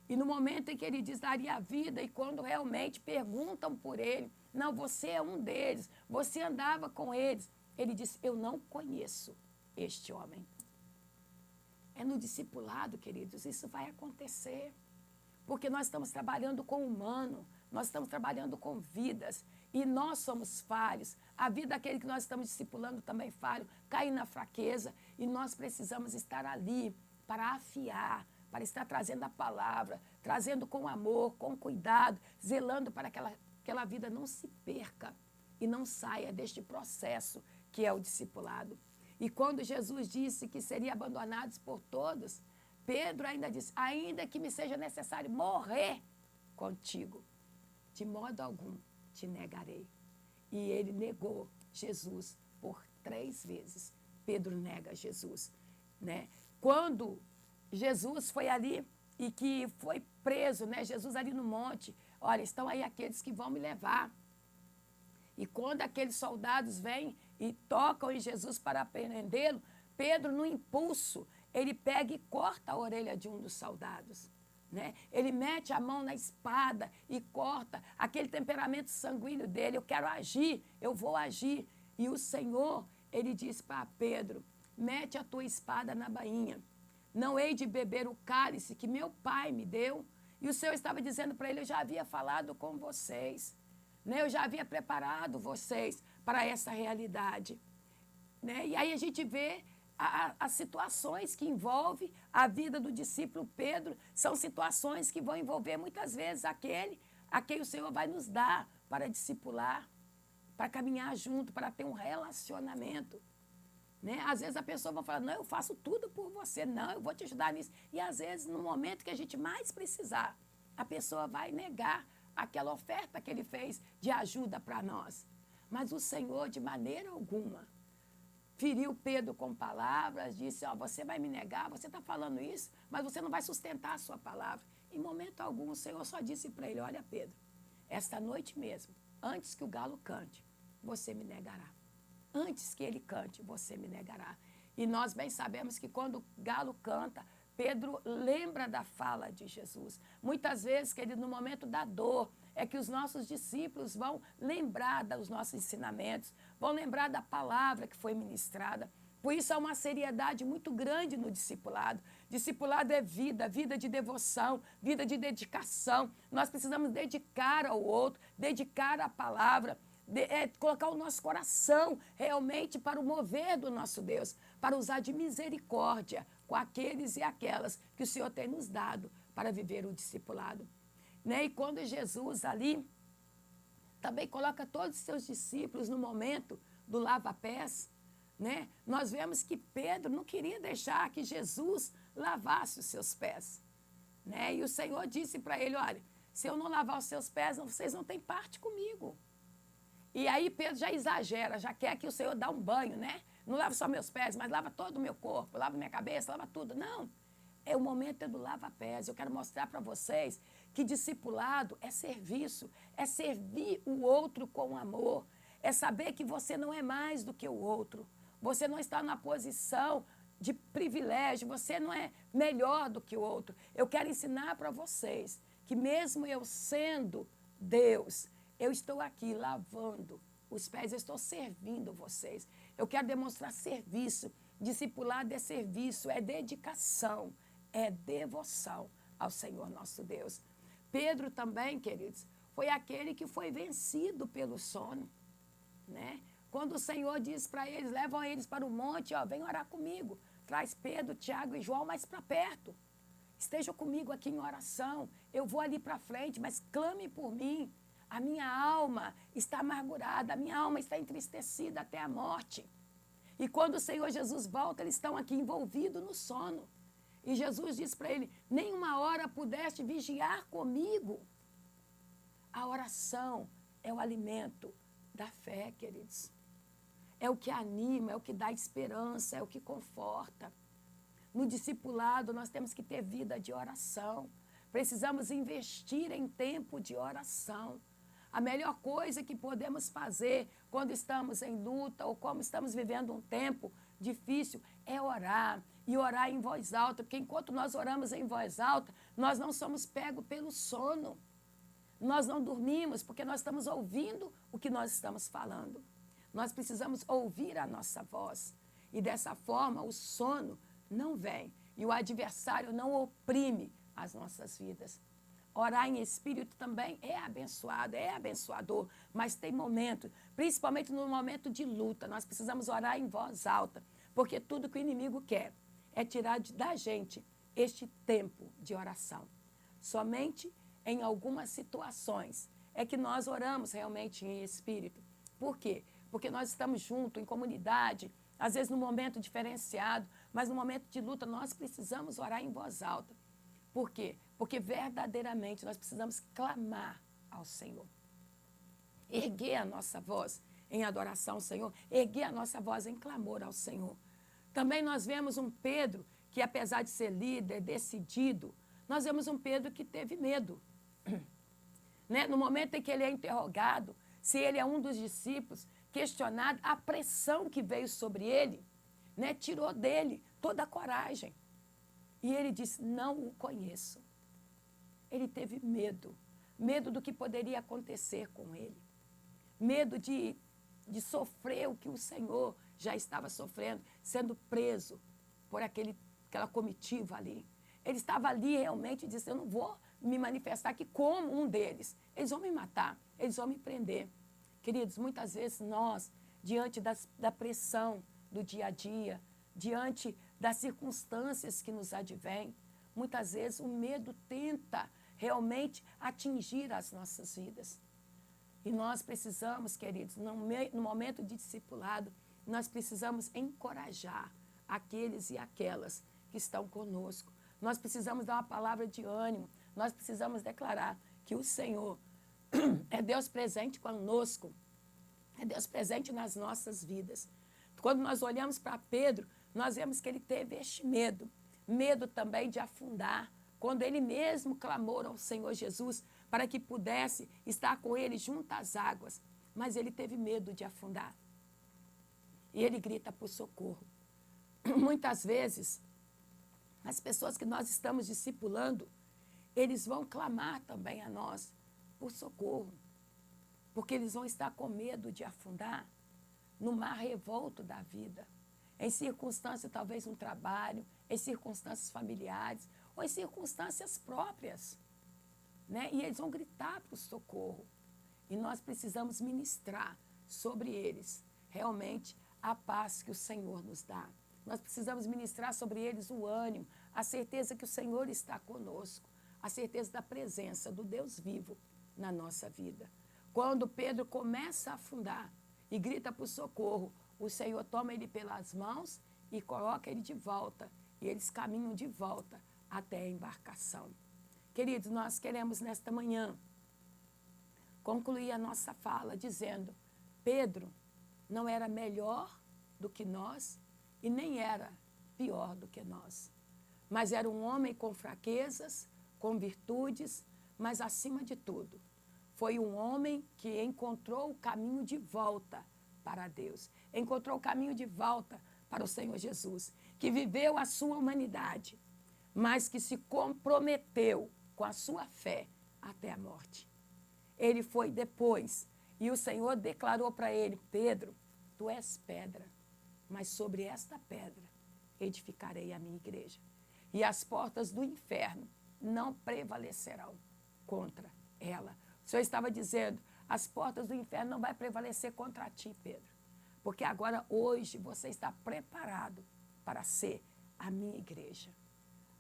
E no momento em que ele diz daria a vida, e quando realmente perguntam por ele, não, você é um deles, você andava com eles, ele diz: eu não conheço este homem. É no discipulado, queridos, isso vai acontecer. Porque nós estamos trabalhando com o humano, nós estamos trabalhando com vidas, e nós somos falhos. A vida daquele que nós estamos discipulando também falho, cai na fraqueza, e nós precisamos estar ali para afiar, para estar trazendo a palavra, trazendo com amor, com cuidado, zelando para que aquela vida não se perca e não saia deste processo que é o discipulado. E quando Jesus disse que seria abandonados por todos, Pedro ainda disse: ainda que me seja necessário morrer contigo, de modo algum te negarei. E ele negou Jesus por 3 vezes. Pedro nega Jesus, né? Quando Jesus foi ali e que foi preso, né? Jesus ali no monte, olha, estão aí aqueles que vão me levar. E quando aqueles soldados vêm e tocam em Jesus para prendê-lo, Pedro, no impulso, ele pega e corta a orelha de um dos soldados. Né? Ele mete a mão na espada e corta aquele temperamento sanguíneo dele. Eu quero agir, eu vou agir. E o Senhor, ele diz para Pedro: mete a tua espada na bainha. Não hei de beber o cálice que meu pai me deu. E o Senhor estava dizendo para ele: eu já havia falado com vocês. Né? Eu já havia preparado vocês para essa realidade. Né? E aí a gente vê as situações que envolvem a vida do discípulo Pedro, são situações que vão envolver muitas vezes aquele a quem o Senhor vai nos dar para discipular, para caminhar junto, para ter um relacionamento. Né? Às vezes a pessoa vai falar: não, eu faço tudo por você, não, eu vou te ajudar nisso. E às vezes, no momento que a gente mais precisar, a pessoa vai negar aquela oferta que ele fez de ajuda para nós. Mas o Senhor, de maneira alguma, feriu Pedro com palavras, disse: ó, você vai me negar, você está falando isso, mas você não vai sustentar a sua palavra. Em momento algum, o Senhor só disse para ele: olha, Pedro, esta noite mesmo, antes que o galo cante, você me negará. Antes que ele cante, você me negará. E nós bem sabemos que quando o galo canta, Pedro lembra da fala de Jesus. Muitas vezes, querido, no momento da dor, é que os nossos discípulos vão lembrar dos nossos ensinamentos, vão lembrar da palavra que foi ministrada. Por isso há uma seriedade muito grande no discipulado, Discipulado é vida, vida de devoção, vida de dedicação. Nós precisamos dedicar ao outro, dedicar a palavra, colocar o nosso coração realmente para o mover do nosso Deus, para usar de misericórdia com aqueles e aquelas que o Senhor tem nos dado para viver o discipulado. Né? E quando Jesus ali também coloca todos os seus discípulos no momento do lava-pés, né? Nós vemos que Pedro não queria deixar que Jesus lavasse os seus pés. Né? E o Senhor disse para ele, olha, se eu não lavar os seus pés, vocês não têm parte comigo. E aí Pedro já exagera, já quer que o Senhor dá um banho, né? Não lava só meus pés, mas lava todo o meu corpo, lava minha cabeça, lava tudo. Não, o momento do lava-pés. Eu quero mostrar para vocês que discipulado é serviço, é servir o outro com amor, é saber que você não é mais do que o outro, você não está na posição de privilégio, você não é melhor do que o outro. Eu quero ensinar para vocês que mesmo eu sendo Deus, eu estou aqui lavando os pés, eu estou servindo vocês. Eu quero demonstrar serviço. Discipulado é serviço, é dedicação, é devoção ao Senhor nosso Deus. Pedro também, queridos, foi aquele que foi vencido pelo sono, né? Quando o Senhor diz para eles, levam eles para o monte, ó, vem orar comigo. Traz Pedro, Tiago e João mais para perto. Estejam comigo aqui em oração. Eu vou ali para frente, mas clame por mim. A minha alma está amargurada, a minha alma está entristecida até a morte. E quando o Senhor Jesus volta, eles estão aqui envolvidos no sono. E Jesus diz para ele, nem uma hora pudeste vigiar comigo. A oração é o alimento da fé, queridos. É o que anima, é o que dá esperança, é o que conforta. No discipulado, nós temos que ter vida de oração. Precisamos investir em tempo de oração. A melhor coisa que podemos fazer quando estamos em luta ou quando estamos vivendo um tempo difícil é orar. E orar em voz alta, porque enquanto nós oramos em voz alta, nós não somos pegos pelo sono. Nós não dormimos porque nós estamos ouvindo o que nós estamos falando. Nós precisamos ouvir a nossa voz. E dessa forma o sono não vem e o adversário não oprime as nossas vidas. Orar em espírito também é abençoado, é abençoador, mas tem momento, principalmente no momento de luta, nós precisamos orar em voz alta, porque tudo que o inimigo quer é tirar da gente este tempo de oração. Somente em algumas situações é que nós oramos realmente em espírito. Por quê? Porque nós estamos juntos, em comunidade, às vezes num momento diferenciado, mas no momento de luta nós precisamos orar em voz alta. Por quê? Porque verdadeiramente nós precisamos clamar ao Senhor. Erguer a nossa voz em adoração ao Senhor, erguer a nossa voz em clamor ao Senhor. Também nós vemos um Pedro que, apesar de ser líder, decidido, nós vemos um Pedro que teve medo. Né? No momento em que ele é interrogado, se ele é um dos discípulos, questionado, a pressão que veio sobre ele, né, tirou dele toda a coragem. E ele disse, não o conheço. Ele teve medo, medo do que poderia acontecer com ele, medo de sofrer o que o Senhor já estava sofrendo, sendo preso por aquela comitiva ali. Ele estava ali realmente dizendo, eu não vou me manifestar aqui como um deles. Eles vão me matar, eles vão me prender. Queridos, muitas vezes nós, diante da pressão do dia a dia, diante das circunstâncias que nos advêm, muitas vezes o medo tenta realmente atingir as nossas vidas. E nós precisamos, queridos, no momento de discipulado, nós precisamos encorajar aqueles e aquelas que estão conosco. Nós precisamos dar uma palavra de ânimo, nós precisamos declarar que o Senhor é Deus presente conosco, é Deus presente nas nossas vidas. Quando nós olhamos para Pedro, nós vemos que ele teve este medo, medo também de afundar, quando ele mesmo clamou ao Senhor Jesus para que pudesse estar com ele junto às águas, mas ele teve medo de afundar. E ele grita por socorro. Muitas vezes, as pessoas que nós estamos discipulando, eles vão clamar também a nós por socorro, porque eles vão estar com medo de afundar no mar revolto da vida. em circunstâncias talvez no trabalho, em circunstâncias familiares ou em circunstâncias próprias, né? E eles vão gritar para o socorro. E nós precisamos ministrar sobre eles realmente a paz que o Senhor nos dá. Nós precisamos ministrar sobre eles o ânimo, a certeza que o Senhor está conosco, a certeza da presença do Deus vivo na nossa vida. Quando Pedro começa a afundar e grita por socorro, o Senhor toma ele pelas mãos e coloca ele de volta. E eles caminham de volta até a embarcação. Queridos, nós queremos nesta manhã concluir a nossa fala dizendo: Pedro não era melhor do que nós e nem era pior do que nós. Mas era um homem com fraquezas, com virtudes, mas acima de tudo, foi um homem que encontrou o caminho de volta para Deus. Encontrou o caminho de volta para o Senhor Jesus, que viveu a sua humanidade, mas que se comprometeu com a sua fé até a morte. Ele foi depois, e o Senhor declarou para ele: Pedro, tu és pedra, mas sobre esta pedra edificarei a minha igreja. E as portas do inferno não prevalecerão contra ela. O Senhor estava dizendo: as portas do inferno não vão prevalecer contra ti, Pedro. Porque agora, hoje, você está preparado para ser a minha igreja.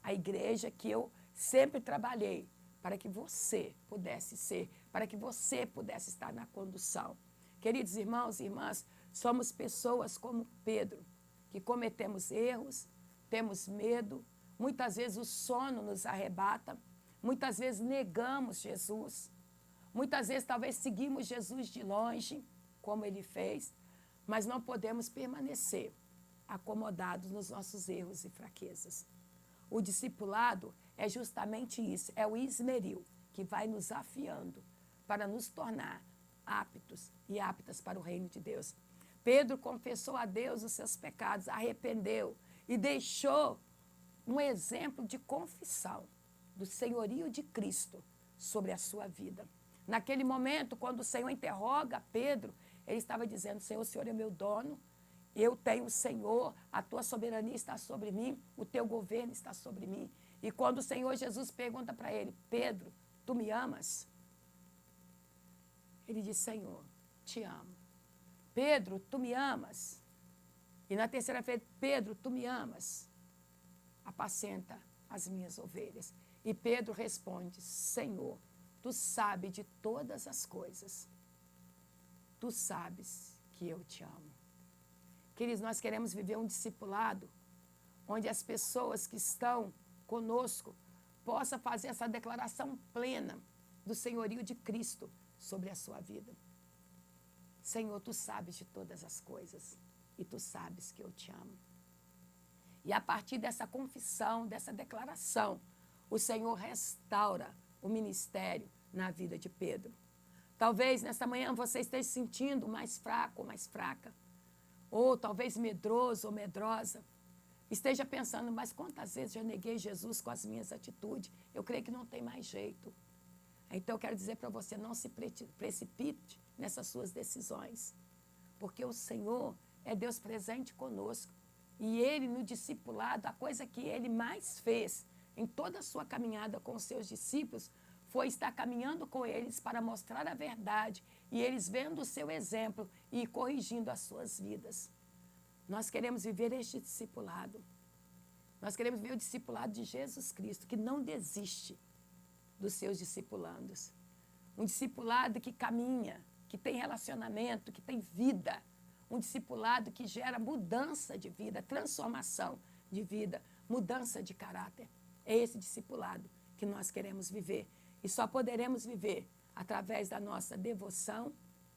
A igreja que eu sempre trabalhei para que você pudesse ser, para que você pudesse estar na condução. Queridos irmãos e irmãs, somos pessoas como Pedro, que cometemos erros, temos medo, muitas vezes o sono nos arrebata, muitas vezes negamos Jesus, muitas vezes talvez seguimos Jesus de longe, como ele fez, mas não podemos permanecer acomodados nos nossos erros e fraquezas. O discipulado é justamente isso, é o esmeril que vai nos afiando para nos tornar aptos e aptas para o reino de Deus. Pedro confessou a Deus os seus pecados, arrependeu e deixou um exemplo de confissão do senhorio de Cristo sobre a sua vida. Naquele momento, quando o Senhor interroga Pedro, ele estava dizendo: Senhor, o Senhor é meu dono, eu tenho o Senhor, a tua soberania está sobre mim, o teu governo está sobre mim. E quando o Senhor Jesus pergunta para ele: Pedro, tu me amas? Ele diz: Senhor, te amo. Pedro, tu me amas? E na terceira vez: Pedro, tu me amas? Apacenta as minhas ovelhas. E Pedro responde: Senhor, tu sabes de todas as coisas. Tu sabes que eu te amo. Queridos, nós queremos viver um discipulado onde as pessoas que estão conosco possam fazer essa declaração plena do senhorio de Cristo sobre a sua vida. Senhor, tu sabes de todas as coisas e tu sabes que eu te amo. E a partir dessa confissão, dessa declaração, o Senhor restaura o ministério na vida de Pedro. Talvez nesta manhã você esteja se sentindo mais fraco ou mais fraca, ou talvez medroso ou medrosa. Esteja pensando: mas quantas vezes já neguei Jesus com as minhas atitudes? Eu creio que não tem mais jeito. Então eu quero dizer para você: não se precipite nessas suas decisões, porque o Senhor é Deus presente conosco. E Ele, no discipulado, a coisa que Ele mais fez em toda a sua caminhada com os seus discípulos foi estar caminhando com eles para mostrar a verdade e eles vendo o seu exemplo e corrigindo as suas vidas. Nós queremos viver este discipulado. Nós queremos viver o discipulado de Jesus Cristo, que não desiste dos seus discipulandos. Um discipulado que caminha, que tem relacionamento, que tem vida. Um discipulado que gera mudança de vida, transformação de vida, mudança de caráter. É esse discipulado que nós queremos viver. E só poderemos viver através da nossa devoção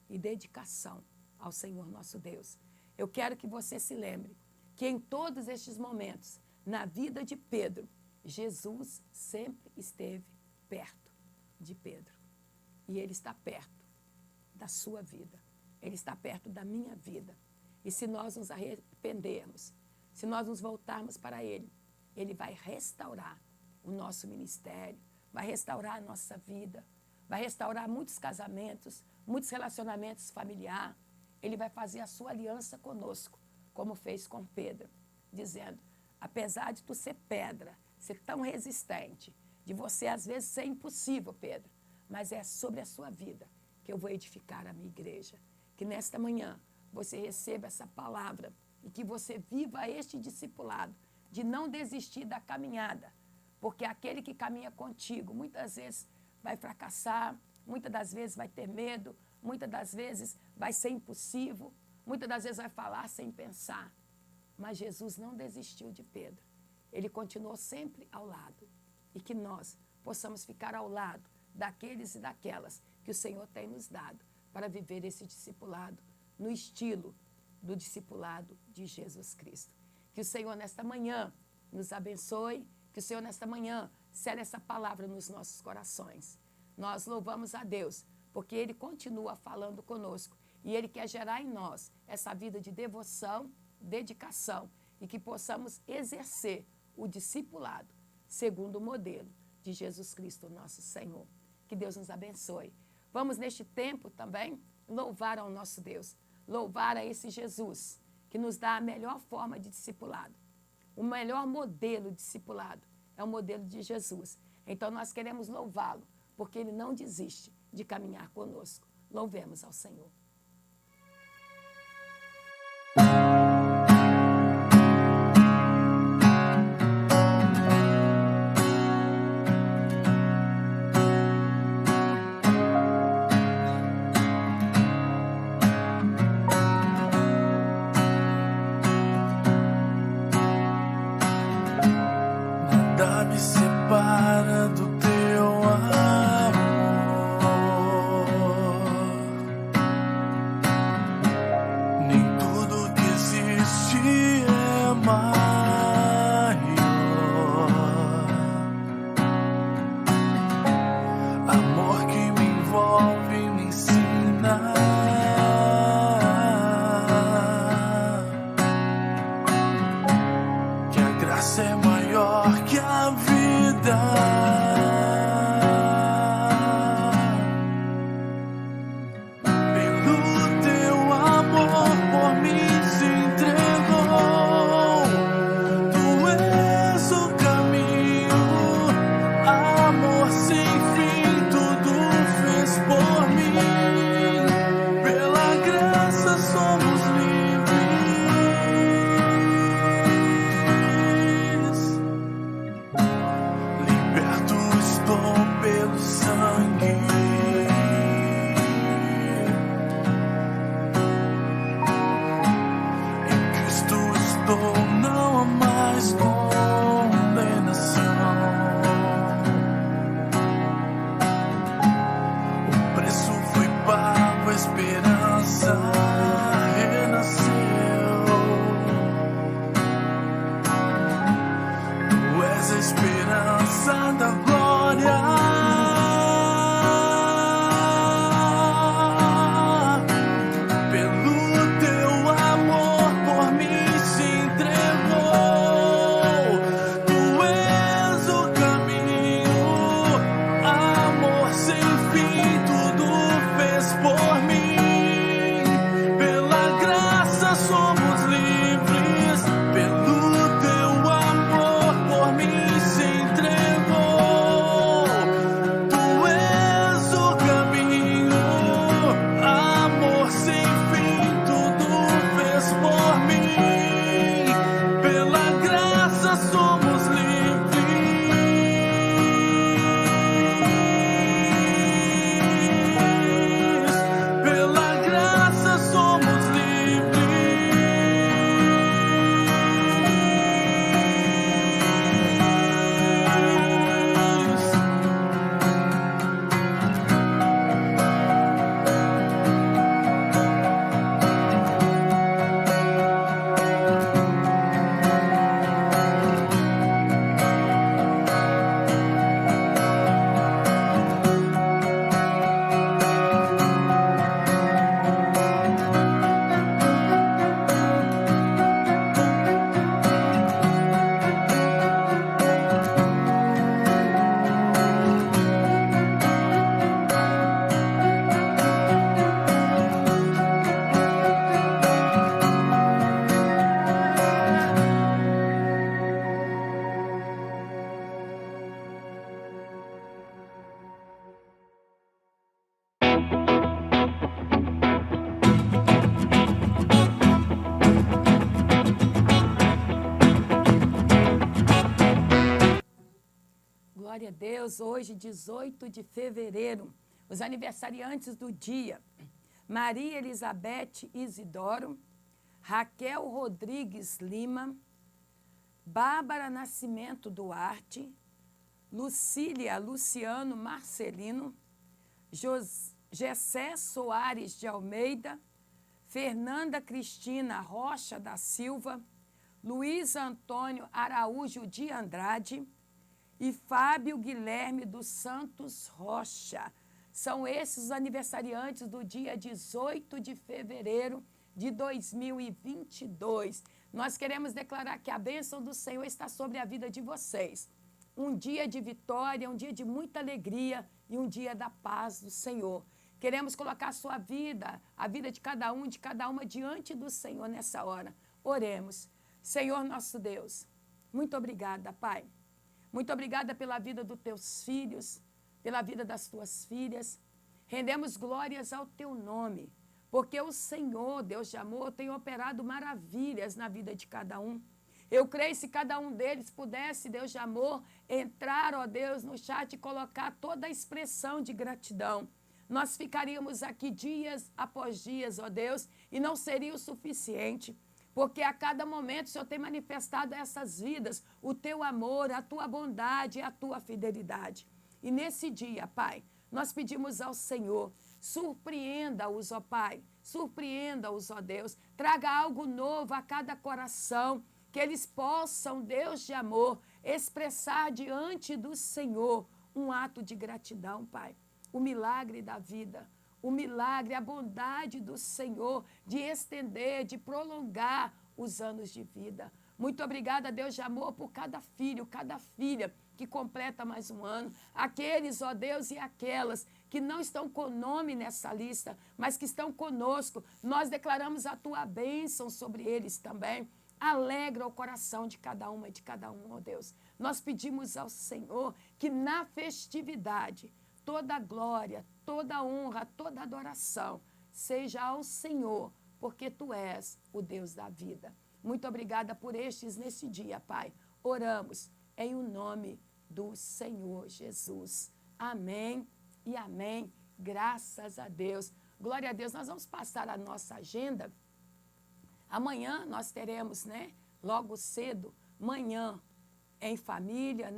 e dedicação ao Senhor nosso Deus. Eu quero que você se lembre que em todos estes momentos, na vida de Pedro, Jesus sempre esteve perto de Pedro. E Ele está perto da sua vida. Ele está perto da minha vida. E se nós nos arrependermos, se nós nos voltarmos para Ele, Ele vai restaurar o nosso ministério, vai restaurar a nossa vida, vai restaurar muitos casamentos, muitos relacionamentos familiares. Ele vai fazer a sua aliança conosco, como fez com Pedro, dizendo, apesar de tu ser pedra, ser tão resistente, de você às vezes ser impossível, Pedro, mas é sobre a sua vida que eu vou edificar a minha igreja. Que nesta manhã você receba essa palavra e que você viva este discipulado de não desistir da caminhada, porque aquele que caminha contigo muitas vezes vai fracassar, muitas das vezes vai ter medo, muitas das vezes vai ser impulsivo, muitas das vezes vai falar sem pensar. Mas Jesus não desistiu de Pedro. Ele continuou sempre ao lado. E que nós possamos ficar ao lado daqueles e daquelas que o Senhor tem nos dado para viver esse discipulado no estilo do discipulado de Jesus Cristo. Que o Senhor nesta manhã nos abençoe, que o Senhor nesta manhã cele essa palavra nos nossos corações. Nós louvamos a Deus, porque Ele continua falando conosco e Ele quer gerar em nós essa vida de devoção, dedicação e que possamos exercer o discipulado segundo o modelo de Jesus Cristo, nosso Senhor. Que Deus nos abençoe. Vamos neste tempo também louvar ao nosso Deus, louvar a esse Jesus que nos dá a melhor forma de discipulado. O melhor modelo de discipulado é o modelo de Jesus. Então nós queremos louvá-lo, porque Ele não desiste de caminhar conosco. Louvemos ao Senhor. Nada me separa do teu amor, nem tudo que existe é maior. Amor que me envolve, me ensina que a graça é maior que a vida. Pelo teu amor por mim se entregou. Tu és o caminho, amor sem fim, tudo fez por mim. Pela graça somos livres. Liberto estou pelo sangue. Em Cristo estou, não há mais condenação. O preço foi pago, a esperança renasceu. Tu és a esperança da glória. Pelo teu amor por mim se entregou. glória a Deus. Hoje, 18 de fevereiro, os aniversariantes do dia: Maria Elizabeth Isidoro, Raquel Rodrigues Lima, Bárbara Nascimento Duarte, Lucília Luciano Marcelino, Gessé Soares de Almeida, Fernanda Cristina Rocha da Silva, Luiz Antônio Araújo de Andrade e Fábio Guilherme dos Santos Rocha. São esses os aniversariantes do dia 18 de fevereiro de 2022. Nós queremos declarar que a bênção do Senhor está sobre a vida de vocês. Um dia de vitória, um dia de muita alegria e um dia da paz do Senhor. Queremos colocar a sua vida, a vida de cada um, de cada uma diante do Senhor nessa hora. Oremos. Senhor nosso Deus, muito obrigada, Pai. Muito obrigada pela vida dos teus filhos, pela vida das tuas filhas. Rendemos glórias ao teu nome, porque o Senhor, Deus de amor, tem operado maravilhas na vida de cada um. Eu creio se cada um deles pudesse, Deus de amor, entrar, ó Deus, no chat e colocar toda a expressão de gratidão. Nós ficaríamos aqui dias após dias, ó Deus, e não seria o suficiente, porque a cada momento o Senhor tem manifestado a essas vidas o teu amor, a tua bondade e a tua fidelidade. E nesse dia, Pai, nós pedimos ao Senhor, surpreenda-os, ó Pai, surpreenda-os, ó Deus, traga algo novo a cada coração, que eles possam, Deus de amor, expressar diante do Senhor um ato de gratidão, Pai. O milagre da vida, o milagre, a bondade do Senhor de estender, de prolongar os anos de vida. Muito obrigada, Deus de amor, por cada filho, cada filha que completa mais um ano. Aqueles, ó Deus, e aquelas que não estão com nome nessa lista, mas que estão conosco, nós declaramos a tua bênção sobre eles também. Alegra o coração de cada uma e de cada um, ó Deus. Nós pedimos ao Senhor que na festividade, toda glória, toda honra, toda adoração seja ao Senhor, porque Tu és o Deus da vida. Muito obrigada por estes nesse dia, Pai. Oramos em o nome do Senhor Jesus. Amém e amém. Graças a Deus. Glória a Deus. Nós vamos passar a nossa agenda. Amanhã nós teremos, logo cedo, manhã em família,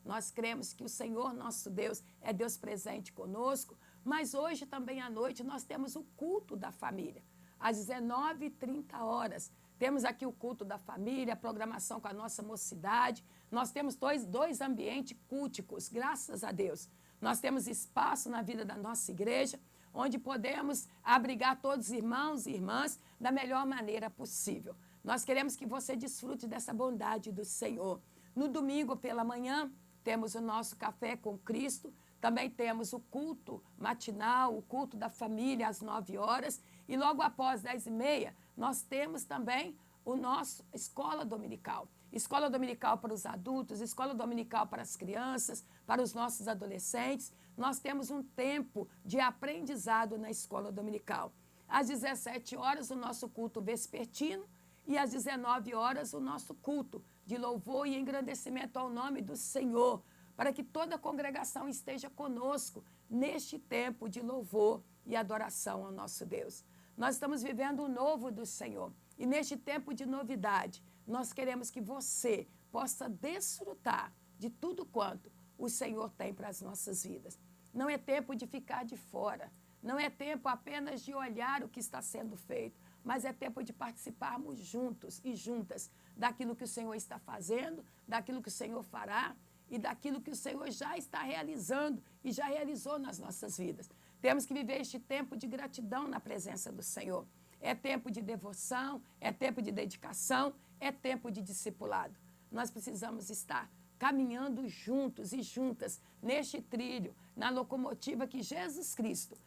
Nós cremos que o Senhor, nosso Deus, é Deus presente conosco, mas hoje também à noite nós temos o culto da família. Às 19h30, temos aqui o culto da família, a programação com a nossa mocidade. Nós temos dois ambientes culticos, graças a Deus. Nós temos espaço na vida da nossa igreja, onde podemos abrigar todos os irmãos e irmãs da melhor maneira possível. Nós queremos que você desfrute dessa bondade do Senhor. No domingo pela manhã, temos o nosso Café com Cristo, também temos o culto matinal, o culto da família às 9h, e logo após 10h30, nós temos também o nosso Escola Dominical. Escola Dominical para os adultos, Escola Dominical para as crianças, para os nossos adolescentes. Nós temos um tempo de aprendizado na Escola Dominical. Às 17h, o nosso culto vespertino, e às 19h, o nosso culto de louvor e engrandecimento ao nome do Senhor, para que toda a congregação esteja conosco neste tempo de louvor e adoração ao nosso Deus. Nós estamos vivendo o novo do Senhor, e neste tempo de novidade, nós queremos que você possa desfrutar de tudo quanto o Senhor tem para as nossas vidas. Não é tempo de ficar de fora, não é tempo apenas de olhar o que está sendo feito, mas é tempo de participarmos juntos e juntas daquilo que o Senhor está fazendo, daquilo que o Senhor fará e daquilo que o Senhor já está realizando e já realizou nas nossas vidas. Temos que viver este tempo de gratidão na presença do Senhor. É tempo de devoção, é tempo de dedicação, é tempo de discipulado. Nós precisamos estar caminhando juntos e juntas neste trilho, na locomotiva que Jesus Cristo,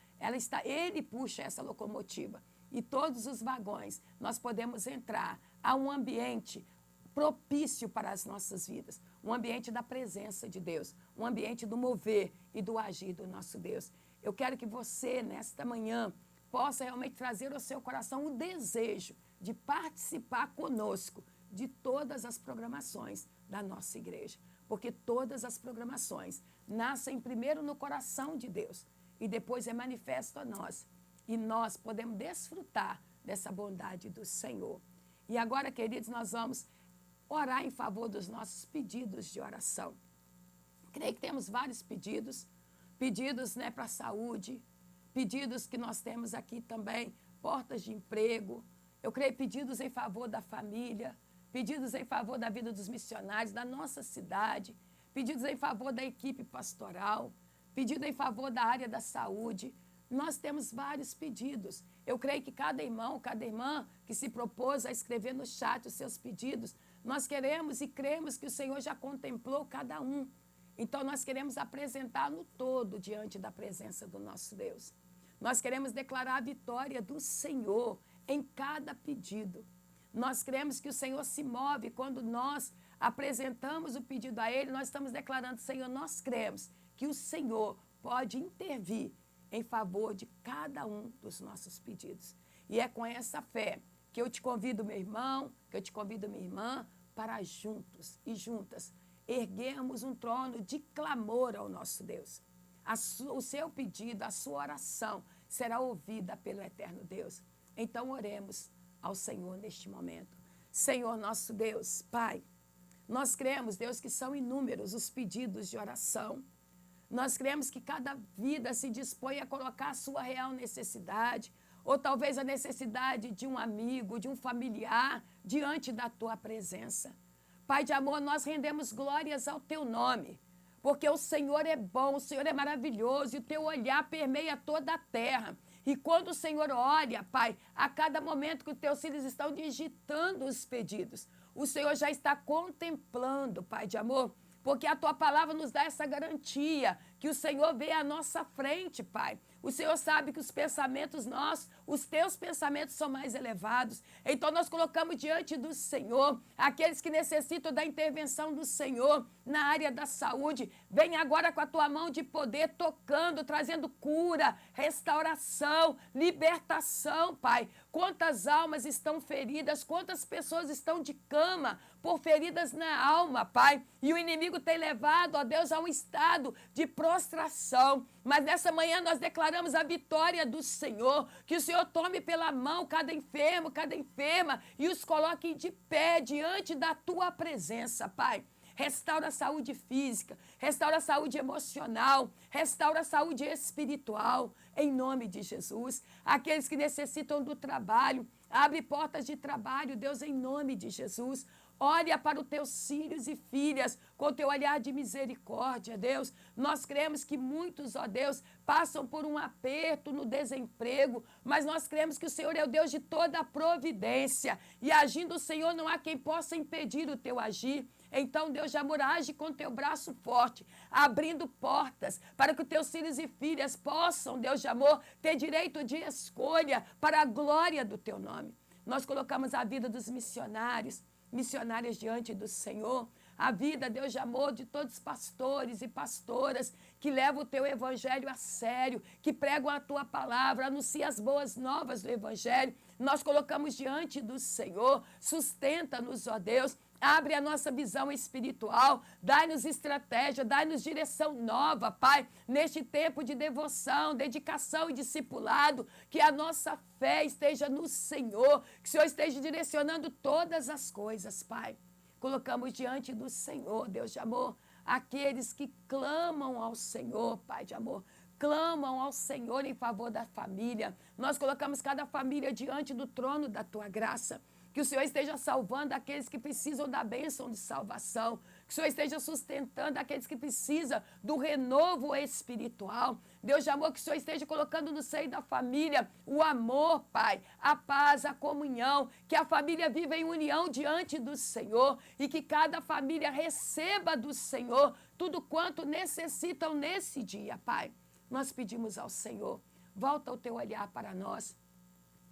Ele puxa essa locomotiva. E todos os vagões, nós podemos entrar a um ambiente propício para as nossas vidas, um ambiente da presença de Deus, um ambiente do mover e do agir do nosso Deus. Eu quero que você, nesta manhã, possa realmente trazer ao seu coração o desejo de participar conosco de todas as programações da nossa igreja. porque todas as programações nascem primeiro no coração de Deus e depois é manifesto a nós. E nós podemos desfrutar dessa bondade do Senhor. E agora, queridos, nós vamos orar em favor dos nossos pedidos de oração. Creio que temos vários pedidos, né, para a saúde, pedidos que nós temos aqui também, portas de emprego. Eu creio pedidos em favor da família, pedidos em favor da vida dos missionários, da nossa cidade, pedidos em favor da equipe pastoral, pedido em favor da área da saúde. Nós temos vários pedidos. Eu creio que cada irmão, cada irmã que se propôs a escrever no chat os seus pedidos, nós queremos e cremos que o Senhor já contemplou cada um. Então, nós queremos apresentar no todo diante da presença do nosso Deus. Nós queremos declarar a vitória do Senhor em cada pedido. Nós cremos que o Senhor se move quando nós apresentamos o pedido a Ele, nós estamos declarando, Senhor, nós cremos que o Senhor pode intervir em favor de cada um dos nossos pedidos. E é com essa fé que eu te convido, meu irmão, que eu te convido, minha irmã, para juntos e juntas erguermos um trono de clamor ao nosso Deus. O seu pedido, a sua oração será ouvida pelo eterno Deus. Então oremos ao Senhor neste momento. Senhor nosso Deus, Pai, nós cremos, Deus, que são inúmeros os pedidos de oração. Nós cremos que cada vida se dispõe a colocar a sua real necessidade, ou talvez a necessidade de um amigo, de um familiar, diante da tua presença. Pai de amor, nós rendemos glórias ao teu nome, porque o Senhor é bom, o Senhor é maravilhoso, e o teu olhar permeia toda a terra. E quando o Senhor olha, Pai, a cada momento que os teus filhos estão digitando os pedidos, o Senhor já está contemplando, Pai de amor, porque a tua palavra nos dá essa garantia que o Senhor vê à nossa frente, Pai. O Senhor sabe que os pensamentos nossos, os teus pensamentos são mais elevados. Então nós colocamos diante do Senhor aqueles que necessitam da intervenção do Senhor na área da saúde. Vem agora com a tua mão de poder tocando, trazendo cura, restauração, libertação, Pai. Quantas almas estão feridas, quantas pessoas estão de cama por feridas na alma, Pai. E o inimigo tem levado, ó Deus, a um estado de prostração. Mas nessa manhã nós declaramos a vitória do Senhor, que o Senhor tome pela mão cada enfermo, cada enferma e os coloque de pé diante da tua presença, Pai. Restaura a saúde física, restaura a saúde emocional, restaura a saúde espiritual, em nome de Jesus. Aqueles que necessitam do trabalho, abre portas de trabalho, Deus, em nome de Jesus. Olha para os teus filhos e filhas com o teu olhar de misericórdia, Deus. Nós cremos que muitos, ó Deus, passam por um aperto no desemprego, mas nós cremos que o Senhor é o Deus de toda a providência. E agindo o Senhor, não há quem possa impedir o teu agir. Então, Deus de amor, age com teu braço forte, abrindo portas para que os teus filhos e filhas possam, Deus de amor, ter direito de escolha para a glória do teu nome. Nós colocamos a vida dos missionárias diante do Senhor, a vida, Deus de amor, de todos os pastores e pastoras que levam o teu evangelho a sério, que pregam a tua palavra, anunciam as boas novas do evangelho. Nós colocamos diante do Senhor, sustenta-nos, ó Deus, abre a nossa visão espiritual, dai-nos estratégia, dai-nos direção nova, Pai, neste tempo de devoção, dedicação e discipulado, que a nossa fé esteja no Senhor, que o Senhor esteja direcionando todas as coisas, Pai. Colocamos diante do Senhor, Deus de amor, aqueles que clamam ao Senhor, Pai de amor, clamam ao Senhor em favor da família. Nós colocamos cada família diante do trono da tua graça. Que o Senhor esteja salvando aqueles que precisam da bênção de salvação. Que o Senhor esteja sustentando aqueles que precisam do renovo espiritual. Deus de amor, que o Senhor esteja colocando no seio da família o amor, Pai, a paz, a comunhão. Que a família viva em união diante do Senhor e que cada família receba do Senhor tudo quanto necessitam nesse dia, Pai. Nós pedimos ao Senhor, volta o teu olhar para nós.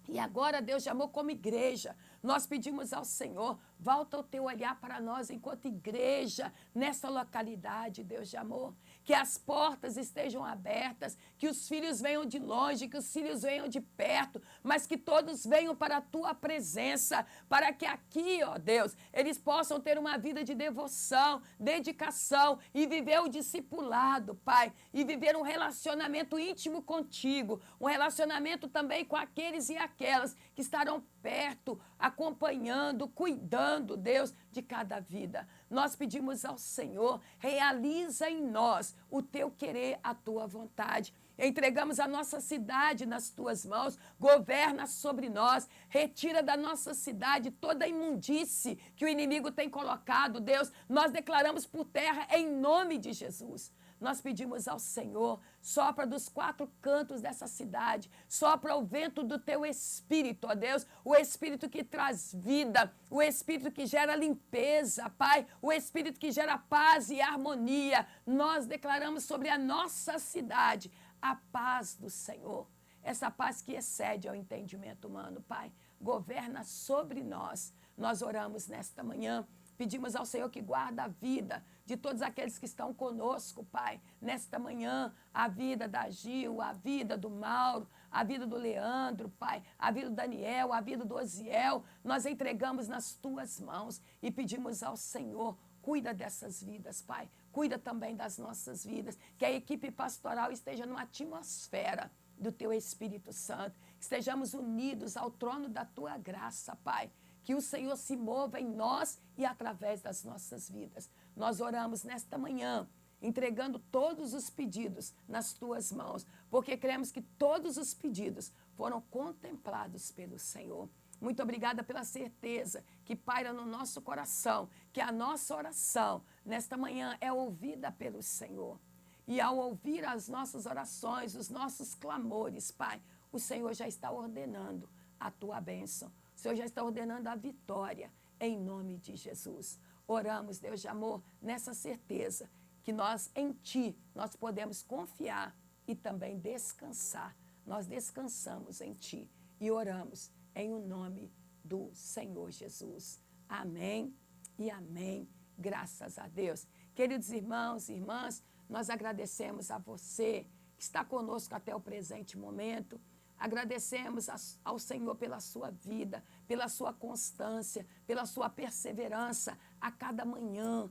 E agora, Deus de amor, como igreja, nós pedimos ao Senhor, volta o teu olhar para nós enquanto igreja, nessa localidade, Deus de amor. que as portas estejam abertas, que os filhos venham de longe, que os filhos venham de perto, mas que todos venham para a tua presença, para que aqui, ó Deus, eles possam ter uma vida de devoção, dedicação e viver o discipulado, Pai, e viver um relacionamento íntimo contigo, um relacionamento também com aqueles e aquelas que estarão perto, acompanhando, cuidando, Deus, de cada vida. Nós pedimos ao Senhor, realiza em nós o teu querer, a tua vontade. Entregamos a nossa cidade nas tuas mãos, governa sobre nós, retira da nossa cidade toda a imundície que o inimigo tem colocado, Deus. Nós declaramos por terra em nome de Jesus. Nós pedimos ao Senhor, sopra dos 4 cantos dessa cidade, sopra o vento do teu Espírito, ó Deus, o Espírito que traz vida, o Espírito que gera limpeza, Pai, o Espírito que gera paz e harmonia. Nós declaramos sobre a nossa cidade a paz do Senhor, essa paz que excede ao entendimento humano, Pai, governa sobre nós. Nós oramos nesta manhã, pedimos ao Senhor que guarda a vida de todos aqueles que estão conosco, Pai. Nesta manhã, a vida da Gil, a vida do Mauro, a vida do Leandro, Pai, a vida do Daniel, a vida do Osiel, nós entregamos nas tuas mãos e pedimos ao Senhor, cuida dessas vidas, Pai. Cuida também das nossas vidas, que a equipe pastoral esteja numa atmosfera do teu Espírito Santo, que estejamos unidos ao trono da tua graça, Pai. Que o Senhor se mova em nós e através das nossas vidas. Nós oramos nesta manhã, entregando todos os pedidos nas tuas mãos, porque cremos que todos os pedidos foram contemplados pelo Senhor. Muito obrigada pela certeza que paira no nosso coração, que a nossa oração nesta manhã é ouvida pelo Senhor. E ao ouvir as nossas orações, os nossos clamores, Pai, o Senhor já está ordenando a tua bênção. O Senhor já está ordenando a vitória, em nome de Jesus. Oramos, Deus de amor, nessa certeza que nós, em Ti, nós podemos confiar e também descansar. Nós descansamos em Ti e oramos em o nome do Senhor Jesus. Amém e amém. Graças a Deus. Queridos irmãos e irmãs, nós agradecemos a você que está conosco até o presente momento. Agradecemos ao Senhor pela sua vida, pela sua constância, pela sua perseverança a cada manhã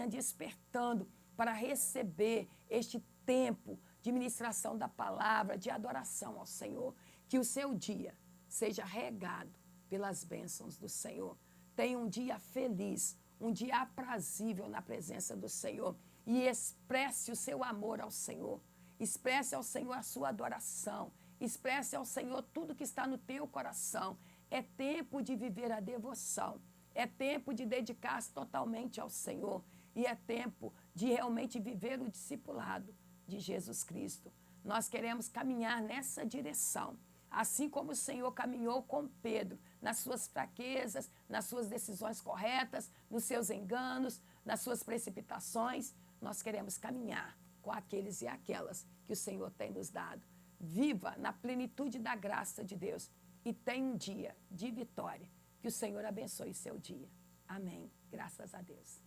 despertando para receber este tempo de ministração da palavra, de adoração ao Senhor. Que o seu dia seja regado pelas bênçãos do Senhor. Tenha um dia feliz, um dia aprazível na presença do Senhor e expresse o seu amor ao Senhor. Expresse ao Senhor a sua adoração. Expresse ao Senhor tudo que está no teu coração. É tempo de viver a devoção. É tempo de dedicar-se totalmente ao Senhor. E é tempo de realmente viver o discipulado de Jesus Cristo. Nós queremos caminhar nessa direção. Assim como o Senhor caminhou com Pedro, nas suas fraquezas, nas suas decisões corretas, nos seus enganos, nas suas precipitações, nós queremos caminhar com aqueles e aquelas que o Senhor tem nos dado. Viva na plenitude da graça de Deus e tenha um dia de vitória. Que o Senhor abençoe seu dia. Amém. Graças a Deus.